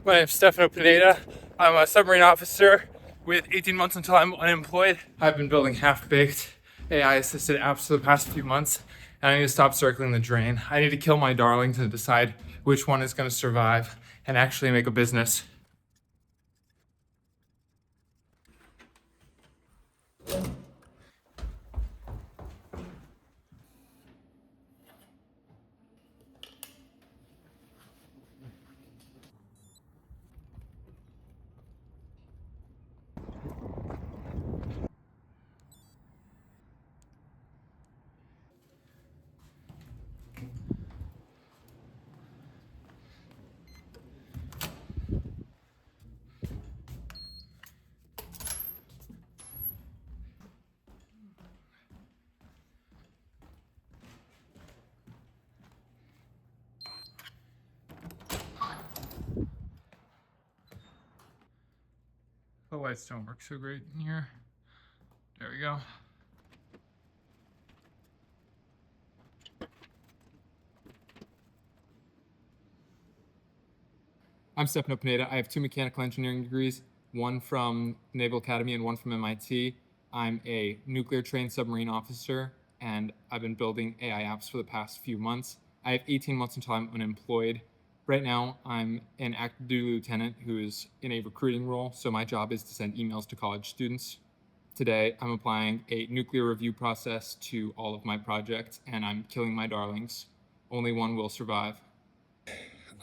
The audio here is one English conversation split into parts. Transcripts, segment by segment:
My name is Stefano Pineda. I'm a submarine officer with 18 months until I'm unemployed. I've been building half-baked AI-assisted apps for the past few months, and I need to stop circling the drain. I need to kill my darling to decide which one is going to survive and actually make a business. The lights don't work so great in here. There we go. I'm Stefano Pineda. I have 2 mechanical engineering degrees, one from Naval Academy and one from MIT. I'm a nuclear trained submarine officer, and I've been building AI apps for the past few months. I have 18 months until I'm unemployed. Right now, I'm an active duty lieutenant who is in a recruiting role, so my job is to send emails to college students. Today, I'm applying a nuclear review process to all of my projects, and I'm killing my darlings. Only one will survive.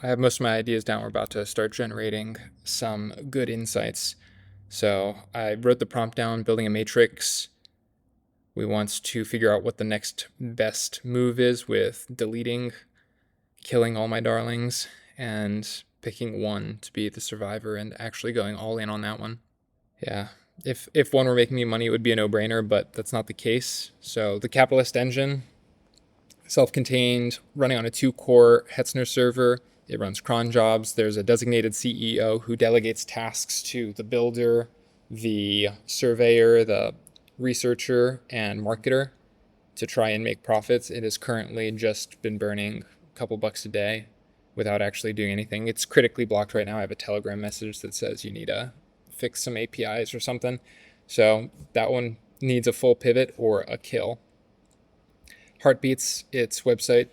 I have most of my ideas down. We're about to start generating some good insights. So I wrote the prompt down, building a matrix. We want to figure out what the next best move is with deleting, killing all my darlings, and picking one to be the survivor and actually going all in on that one. Yeah, if one were making me money, it would be a no-brainer, but that's not the case. So the capitalist engine, self-contained, running on a 2-core Hetzner server. It runs cron jobs. There's a designated CEO who delegates tasks to the builder, the surveyor, the researcher, and marketer to try and make profits. It has currently just been burning a couple bucks a day without actually doing anything. It's critically blocked right now. I have a Telegram message that says you need to fix some APIs or something. So that one needs a full pivot or a kill. Heartbeats, its website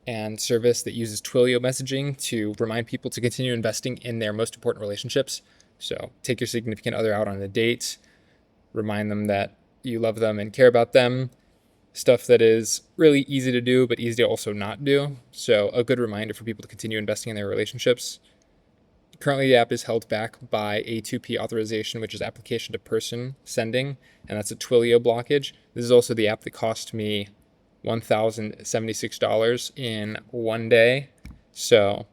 and service that uses Twilio messaging to remind people to continue investing in their most important relationships. So take your significant other out on a date, remind them that you love them and care about them. Stuff that is really easy to do, but easy to also not do. So a good reminder for people to continue investing in their relationships. Currently, the app is held back by A2P authorization, which is application to person sending, and that's a Twilio blockage. This is also the app that cost me $1,076 in one day. So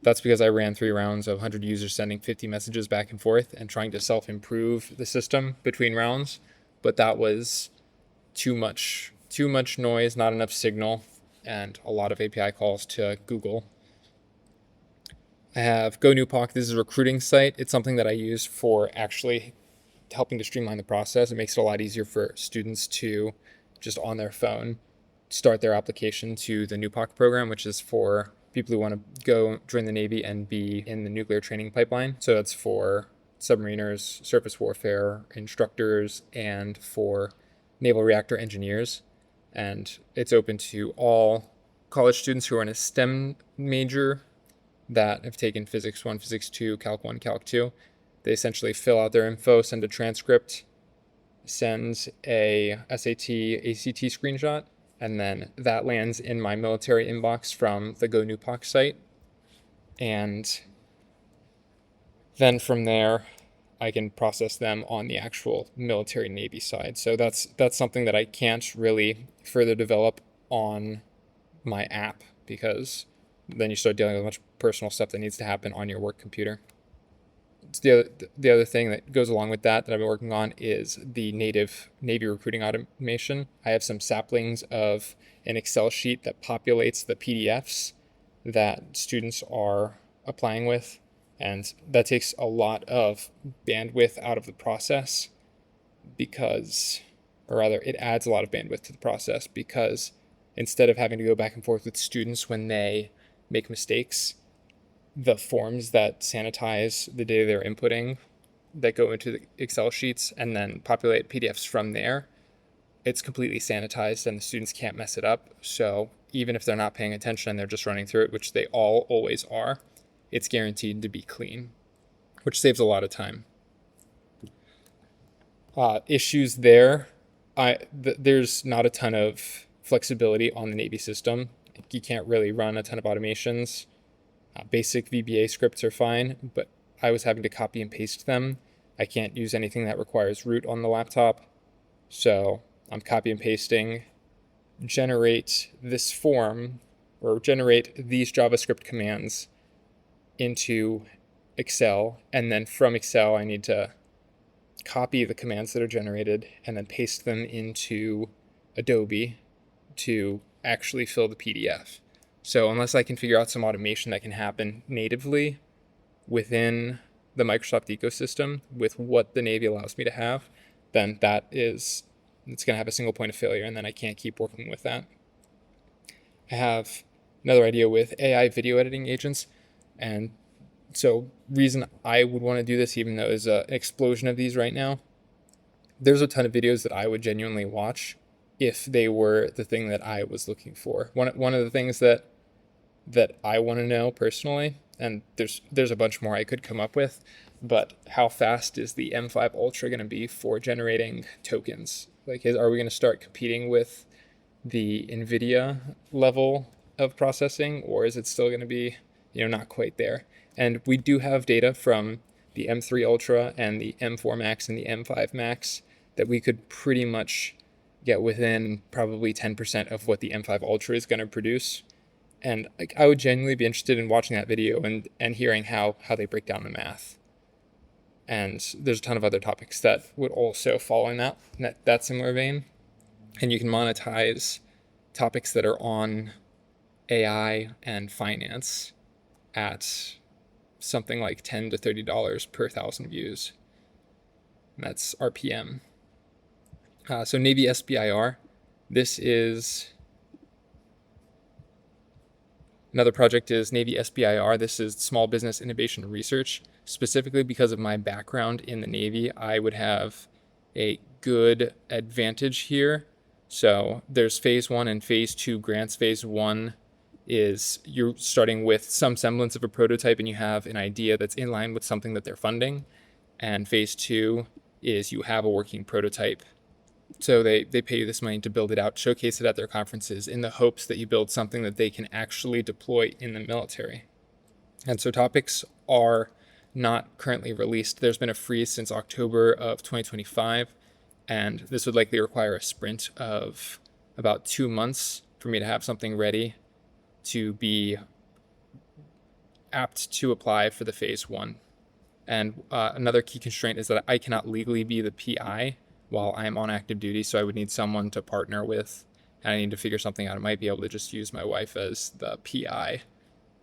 that's because I ran 3 rounds of 100 users sending 50 messages back and forth and trying to self-improve the system between rounds. But that was too much noise, not enough signal, and a lot of API calls to Google. I have GoNewPoc. This is a recruiting site. It's something that I use for actually helping to streamline the process. It makes it a lot easier for students to just on their phone start their application to the NUPOC program, which is for people who want to go join the Navy and be in the nuclear training pipeline. So that's for submariners, surface warfare instructors, and for naval reactor engineers. And it's open to all college students who are in a STEM major that have taken Physics 1, Physics 2, Calc 1, Calc 2. They essentially fill out their info, send a transcript, send a SAT, ACT screenshot, and then that lands in my military inbox from the GoNewPoc site. And then from there, I can process them on the actual military Navy side. So that's something that I can't really further develop on my app, because then you start dealing with much personal stuff that needs to happen on your work computer. The other thing that goes along with that I've been working on is the native Navy recruiting automation. I have some saplings of an Excel sheet that populates the PDFs that students are applying with, and that takes a lot of bandwidth out of the process because, or rather, it adds a lot of bandwidth to the process because instead of having to go back and forth with students when they make mistakes, the forms that sanitize the data they're inputting that go into the Excel sheets and then populate PDFs from there, it's completely sanitized and the students can't mess it up. So even if they're not paying attention and they're just running through it, which they all always are, it's guaranteed to be clean, which saves a lot of time. Issues there, there's not a ton of flexibility on the Navy system. You can't really run a ton of automations. Basic VBA scripts are fine, but I was having to copy and paste them. I can't use anything that requires root on the laptop. So I'm copy and pasting, generate this form or generate these JavaScript commands into Excel. And then from Excel, I need to copy the commands that are generated and then paste them into Adobe to actually fill the PDF. So unless I can figure out some automation that can happen natively within the Microsoft ecosystem with what the Navy allows me to have, then it's going to have a single point of failure, and then I can't keep working with that. I have another idea with AI video editing agents, and so reason I would want to do this, even though there's an explosion of these right now, there's a ton of videos that I would genuinely watch if they were the thing that I was looking for. One of the things that I want to know personally, and there's a bunch more I could come up with, but how fast is the M5 Ultra going to be for generating tokens? Like, are we going to start competing with the NVIDIA level of processing, or is it still going to be, not quite there? And we do have data from the M3 Ultra and the M4 Max and the M5 Max that we could pretty much get within probably 10% of what the M5 Ultra is going to produce. And I would genuinely be interested in watching that video and hearing how they break down the math. And there's a ton of other topics that would also fall in that similar vein. And you can monetize topics that are on AI and finance at something like $10 to $30 per 1,000 views. And that's RPM. So Navy SBIR, this is another project is Navy SBIR. This is Small Business Innovation Research. Specifically because of my background in the Navy, I would have a good advantage here. So there's phase 1 and phase 2 grants. Phase 1 is you're starting with some semblance of a prototype and you have an idea that's in line with something that they're funding. And phase 2 is you have a working prototype. So they pay you this money to build it out, showcase it at their conferences in the hopes that you build something that they can actually deploy in the military. And so topics are not currently released. There's been a freeze since October of 2025, and this would likely require a sprint of about 2 months for me to have something ready to be apt to apply for the phase 1. And another key constraint is that I cannot legally be the PI while I'm on active duty, so I would need someone to partner with, and I need to figure something out. I might be able to just use my wife as the PI,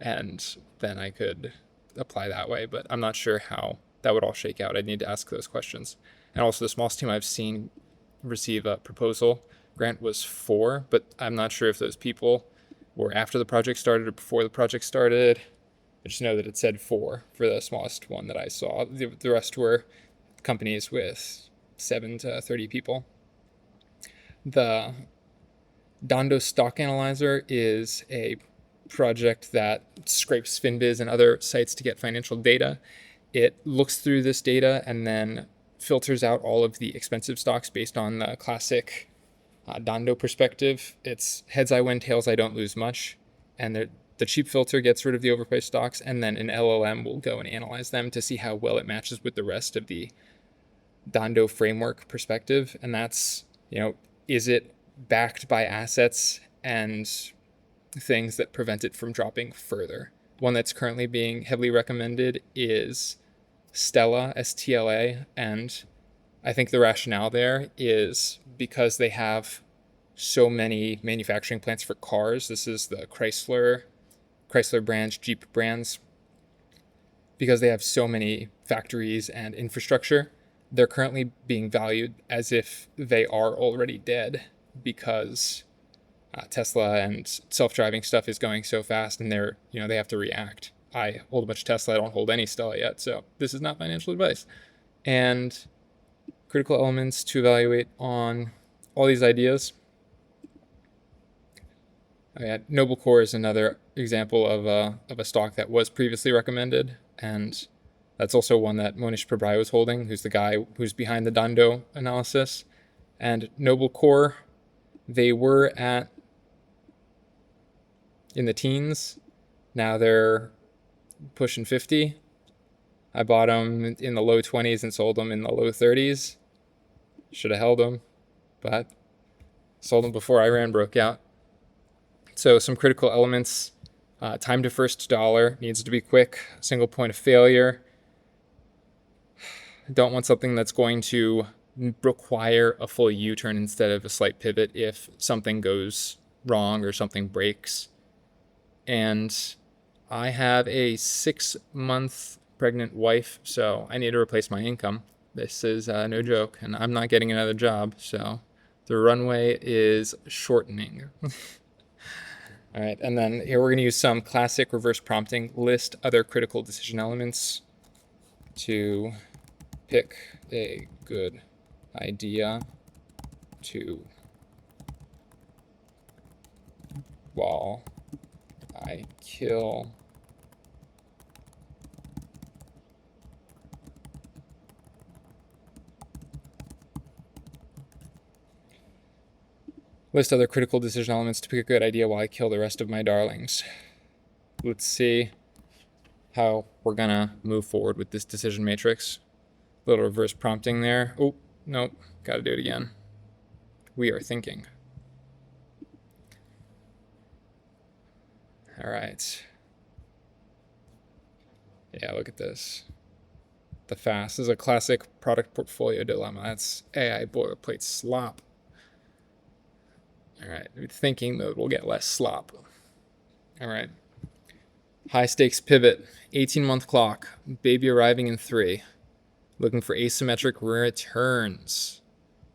and then I could apply that way, but I'm not sure how that would all shake out. I'd need to ask those questions. And also the smallest team I've seen receive a proposal grant was 4, but I'm not sure if those people were after the project started or before the project started. I just know that it said 4 for the smallest one that I saw. The rest were companies with 7 to 30 people. The Dando Stock Analyzer is a project that scrapes FinBiz and other sites to get financial data. It looks through this data and then filters out all of the expensive stocks based on the classic Dando perspective. It's heads I win, tails I don't lose much. And the cheap filter gets rid of the overpriced stocks, and then an LLM will go and analyze them to see how well it matches with the rest of the Dando framework perspective. And that's, is it backed by assets and things that prevent it from dropping further? One that's currently being heavily recommended is Stella, STLA, and I think the rationale there is because they have so many manufacturing plants for cars. This is the Chrysler brands, Jeep brands. Because they have so many factories and infrastructure, they're currently being valued as if they are already dead because Tesla and self-driving stuff is going so fast, and they have to react. I hold a bunch of Tesla. I don't hold any Stella yet, so this is not financial advice. And critical elements to evaluate on all these ideas. Noble Core is another example of a stock that was previously recommended, and that's also one that Monish Pabrai was holding, who's the guy who's behind the Dando analysis. And Noble Core, they were in the teens. Now they're pushing 50. I bought them in the low 20s and sold them in the low 30s. Should have held them, but sold them before Iran broke out. So some critical elements. Time to first dollar needs to be quick. Single point of failure. Don't want something that's going to require a full U-turn instead of a slight pivot if something goes wrong or something breaks. And I have a 6-month pregnant wife, so I need to replace my income. This is no joke, and I'm not getting another job, so the runway is shortening. All right, and then here we're going to use some classic reverse prompting. List other critical decision elements to pick a good idea to while I kill list other critical decision elements to pick a good idea while I kill the rest of my darlings. Let's see how we're gonna move forward with this decision matrix. A little reverse prompting there. Oh, nope, gotta do it again. We are thinking. All right. Yeah, look at this. The fast is a classic product portfolio dilemma. That's AI boilerplate slop. All right, thinking mode will get less slop. All right. High stakes pivot, 18-month clock, baby arriving in 3. Looking for asymmetric returns.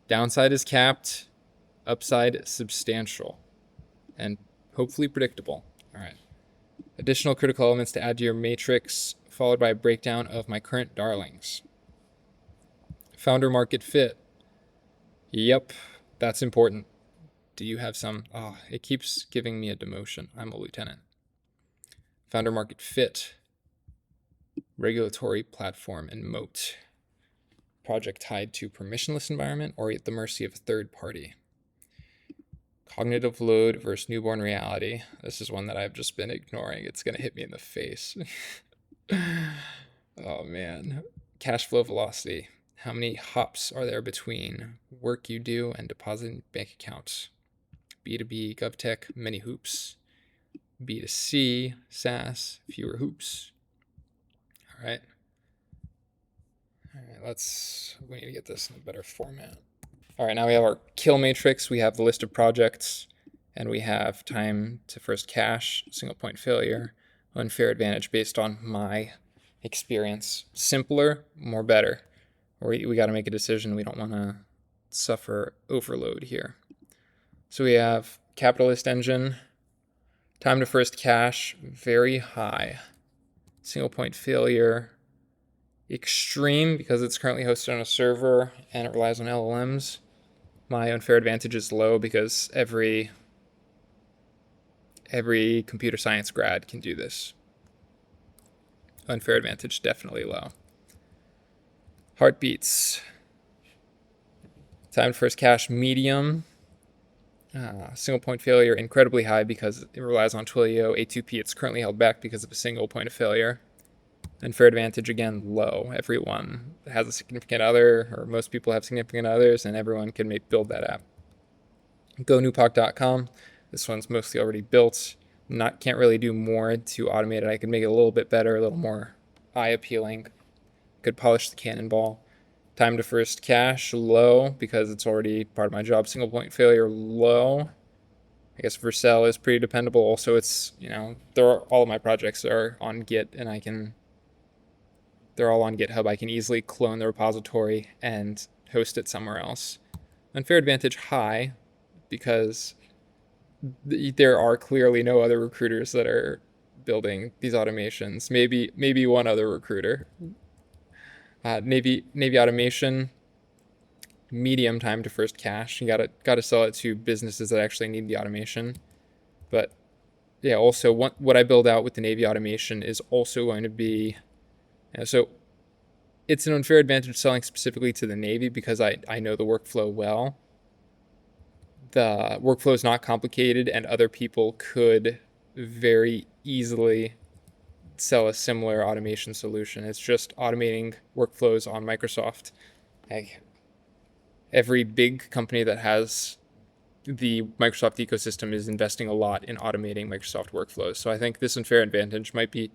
Downside is capped, upside substantial, and hopefully predictable. All right. Additional critical elements to add to your matrix, followed by a breakdown of my current darlings. Founder market fit. Yep, that's important. Do you have some? Oh, it keeps giving me a demotion. I'm a lieutenant. Founder market fit. Regulatory platform and moat. Project tied to permissionless environment or at the mercy of a third party. Cognitive load versus newborn reality. This is one that I've just been ignoring. It's going to hit me in the face. Oh, man. Cash flow velocity. How many hops are there between work you do and deposit bank accounts? B2B, GovTech, many hoops. B2C, SaaS, fewer hoops. All right. We need to get this in a better format. All right, now we have our kill matrix. We have the list of projects, and we have time to first cash, single point failure, unfair advantage based on my experience. Simpler, more better. We got to make a decision. We don't want to suffer overload here. So we have capitalist engine, time to first cash, very high. Single point failure, extreme because it's currently hosted on a server and it relies on LLMs. My unfair advantage is low because every computer science grad can do this. Unfair advantage definitely low. Heartbeats. Time to first cash, medium. Single point failure, incredibly high because it relies on Twilio. A2P, it's currently held back because of a single point of failure. Unfair advantage, again, low. Everyone has a significant other, or most people have significant others, and everyone can build that app. GoNewPock.com. This one's mostly already built. Can't really do more to automate it. I could make it a little bit better, a little more eye-appealing. Could polish the cannonball. Time to first cash, low, because it's already part of my job. Single point failure, low. I guess Vercel is pretty dependable. Also, it's, all of my projects are on Git, and they're all on GitHub. I can easily clone the repository and host it somewhere else. Unfair advantage high, because there are clearly no other recruiters that are building these automations. Maybe one other recruiter. Navy automation, medium time to first cash. You gotta sell it to businesses that actually need the automation. But yeah, also what I build out with the Navy automation is also going to be, so it's an unfair advantage selling specifically to the Navy because I know the workflow well. The workflow is not complicated, and other people could very easily sell a similar automation solution. It's just automating workflows on Microsoft. Every big company that has the Microsoft ecosystem is investing a lot in automating Microsoft workflows. So I think this unfair advantage might be,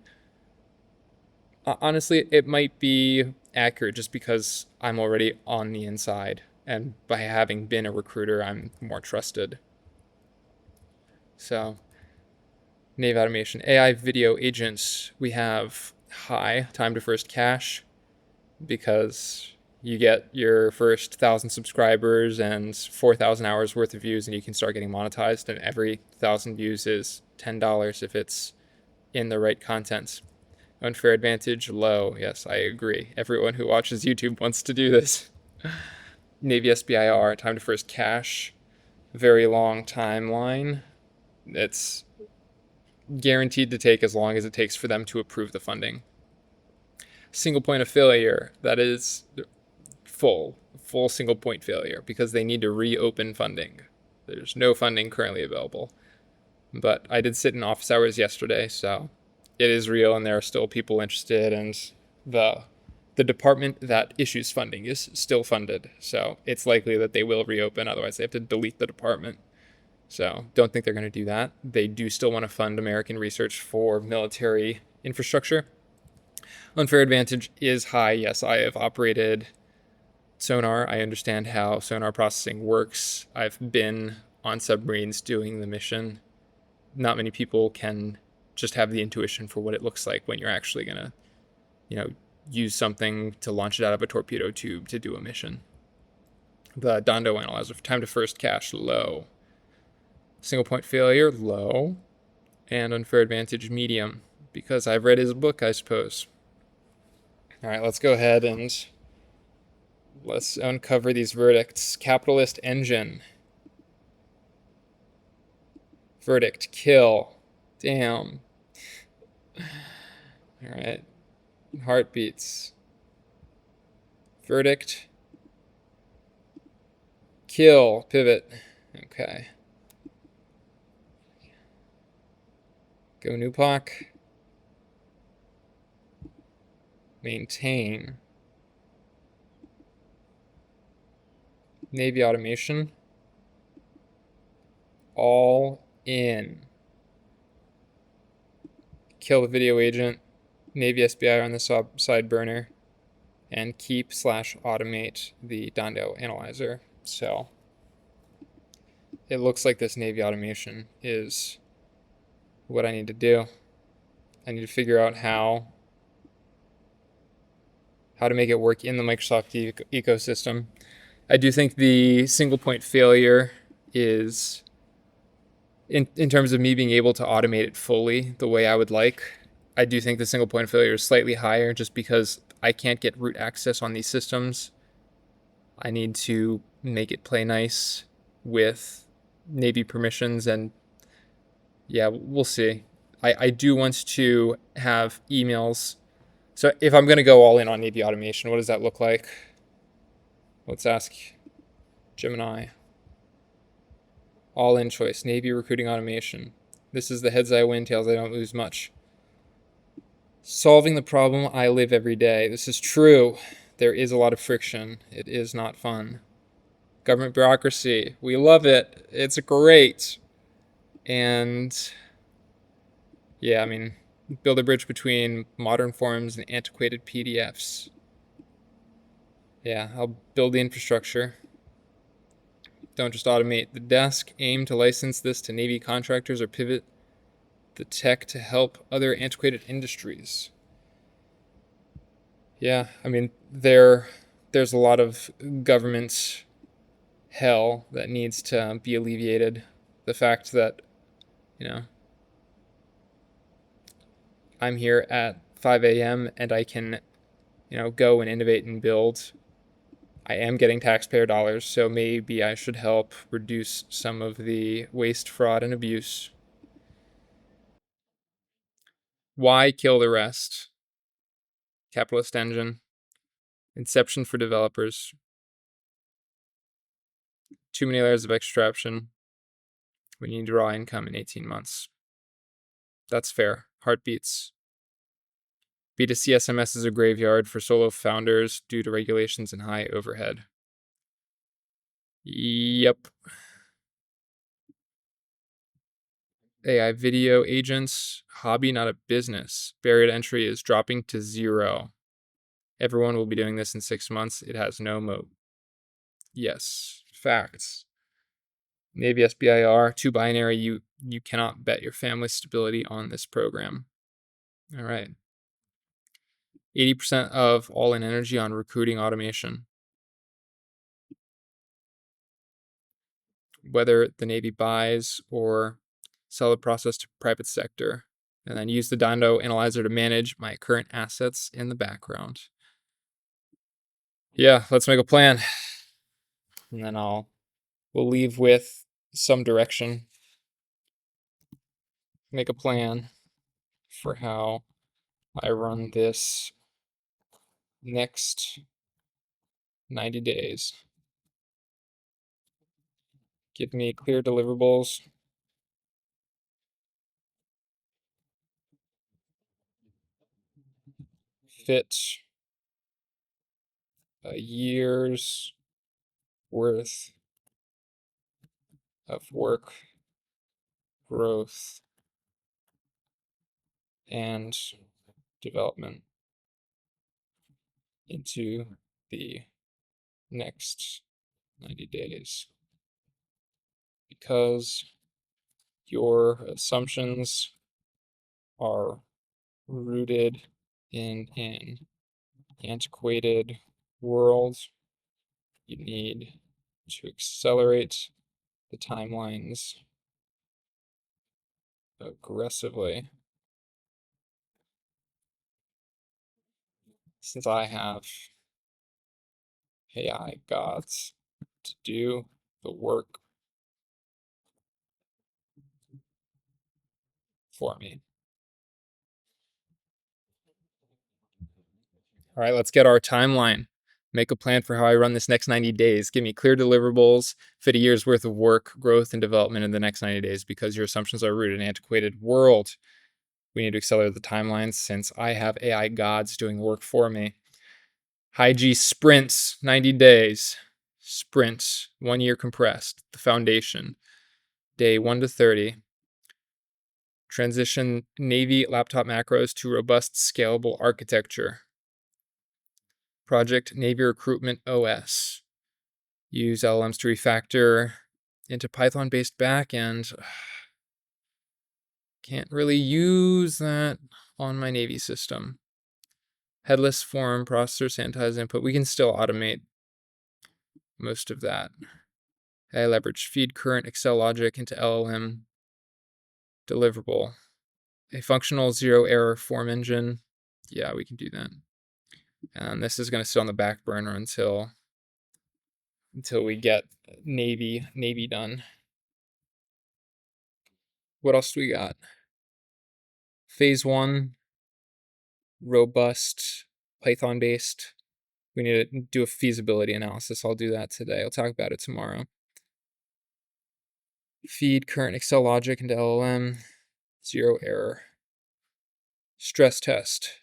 honestly, it might be accurate just because I'm already on the inside. And by having been a recruiter, I'm more trusted. So, Navy automation, AI video agents, we have high time to first cash because you get your first 1,000 subscribers and 4,000 hours worth of views, and you can start getting monetized. And every 1,000 views is $10 if it's in the right content. Unfair advantage, low. Yes, I agree. Everyone who watches YouTube wants to do this. Navy SBIR, time to first cash, very long timeline. It's guaranteed to take as long as it takes for them to approve the funding. Single point of failure, that is full single point failure because they need to reopen funding. There's no funding currently available. But I did sit in office hours yesterday, so it is real and there are still people interested, and the department that issues funding is still funded. So it's likely that they will reopen, otherwise they have to delete the department. So don't think they're going to do that. They do still want to fund American research for military infrastructure. Unfair advantage is high. Yes, I have operated sonar. I understand how sonar processing works. I've been on submarines doing the mission. Not many people can just have the intuition for what it looks like when you're actually going to, use something to launch it out of a torpedo tube to do a mission. The Dondo analyzer, time to first cache, low. Single point failure, low. And unfair advantage, medium, because I've read his book, I suppose. All right, let's go ahead and let's uncover these verdicts. Capitalist engine. Verdict, kill. Damn. All right. Heartbeats. Verdict. Kill. Pivot. Okay. Go Nupak. Maintain. Navy automation. All in. Kill the video agent. Navy SBI on the side burner. And keep/automate the Dondo analyzer. So it looks like this Navy automation is what I need to do. I need to figure out how to make it work in the Microsoft ecosystem. I do think the single point failure is, in terms of me being able to automate it fully the way I would like, I do think the single point of failure is slightly higher just because I can't get root access on these systems. I need to make it play nice with Navy permissions, and yeah, we'll see. I do want to have emails. So if I'm going to go all in on Navy automation, what does that look like? Let's ask Gemini. All in choice, Navy recruiting automation. This is the heads I win, tails I don't lose much. Solving the problem I live every day. This is true. There is a lot of friction. It is not fun. Government bureaucracy. We love it. It's great. And yeah, I mean, build a bridge between modern forms and antiquated PDFs. Yeah, I'll build the infrastructure. Don't just automate the desk. Aim to license this to Navy contractors or pivot the tech to help other antiquated industries. Yeah, I mean, there's a lot of government hell that needs to be alleviated. The fact that, I'm here at 5 a.m. and I can, go and innovate and build. I am getting taxpayer dollars, so maybe I should help reduce some of the waste, fraud, and abuse. Why kill the rest? Capitalist engine. Inception for developers. Too many layers of extraction. We need to raw income in 18 months. That's fair. Heartbeats. B2C SMS is a graveyard for solo founders due to regulations and high overhead. Yep. AI video agents, hobby, not a business. Barrier to entry is dropping to 0. Everyone will be doing this in 6 months. It has no moat. Yes. Facts. Navy SBIR, 2 binary. You cannot bet your family's stability on this program. All right. 80% of all-in energy on recruiting automation. Whether the Navy buys or sell the process to private sector, and then use the Dando analyzer to manage my current assets in the background. Yeah, let's make a plan. And then we'll leave with some direction. Make a plan for how I run this next 90 days. Give me clear deliverables. Fit a year's worth of work, growth, and development into the next 90 days. Because your assumptions are rooted in an antiquated world, you need to accelerate the timelines aggressively. Since I have AI gods to do the work for me. All right, let's get our timeline. Make a plan for how I run this next 90 days. Give me clear deliverables, fit a year's worth of work, growth, and development in the next 90 days because your assumptions are rooted in an antiquated world. We need to accelerate the timelines since I have AI gods doing work for me. High G sprints, 90 days. Sprints, 1 year compressed. The foundation, day 1 to 30. Transition Navy laptop macros to robust, scalable architecture. Project Navy Recruitment OS. Use LLMs to refactor into Python-based backend. Can't really use that on my Navy system. Headless form processor, sanitize input. We can still automate most of that. I leverage feed current Excel logic into LLM deliverable. A functional 0 error form engine. Yeah, we can do that. And this is going to sit on the back burner until we get Navy done. What else do we got? Phase 1, robust, Python-based. We need to do a feasibility analysis. I'll do that today. I'll talk about it tomorrow. Feed current Excel logic into LLM, 0 error. Stress test.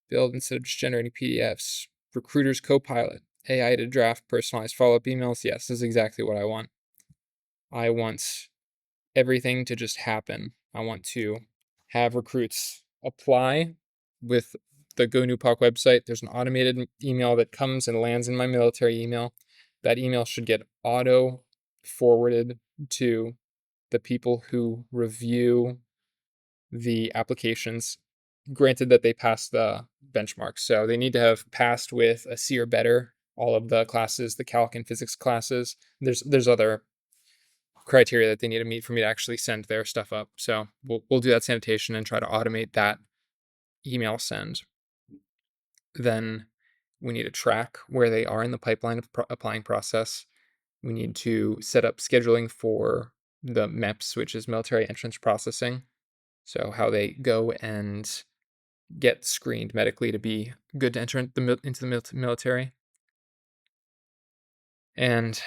Build instead of just generating PDFs. Recruiter's Copilot. AI to draft personalized follow-up emails. Yes, this is exactly what I want. I want everything to just happen. I want to have recruits apply with the GoNewPoc website. There's an automated email that comes and lands in my military email. That email should get auto forwarded to the people who review the applications, granted that they pass the benchmarks. So they need to have passed with a C or better, all of the classes, the calc and physics classes. There's other criteria that they need to meet for me to actually send their stuff up. So we'll do that sanitation and try to automate that email send. Then we need to track where they are in the pipeline of applying process. We need to set up scheduling for the MEPS, which is military entrance processing. So how they go and get screened medically to be good to enter into the military. And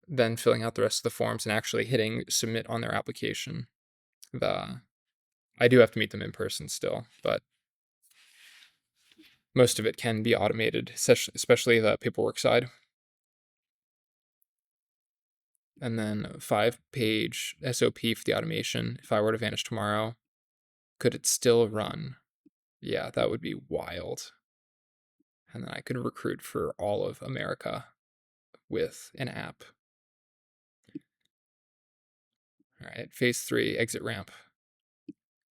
then filling out the rest of the forms and actually hitting submit on their application. I do have to meet them in person still, but most of it can be automated, especially the paperwork side. And then a 5-page SOP for the automation. If I were to vanish tomorrow, could it still run? Yeah, that would be wild. And then I could recruit for all of America with an app. All right, phase 3, exit ramp.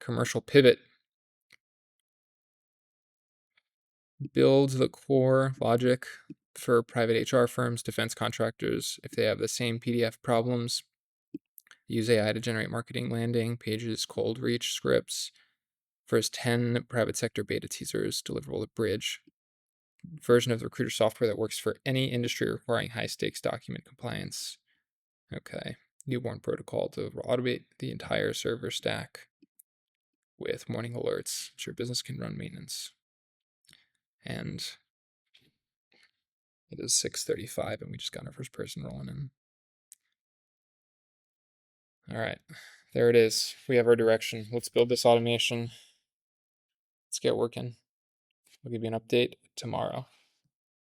Commercial pivot. Build the core logic for private HR firms, defense contractors, if they have the same PDF problems. Use AI to generate marketing landing pages, cold reach scripts. First 10 private sector beta teasers, deliverable to bridge. Version of the recruiter software that works for any industry requiring high stakes document compliance. Okay. Newborn protocol to automate the entire server stack with morning alerts so your business can run maintenance. And it is 6:35 and we just got our first person rolling in. All right, there it is. We have our direction. Let's build this automation. Let's get working. I'll give you an update tomorrow.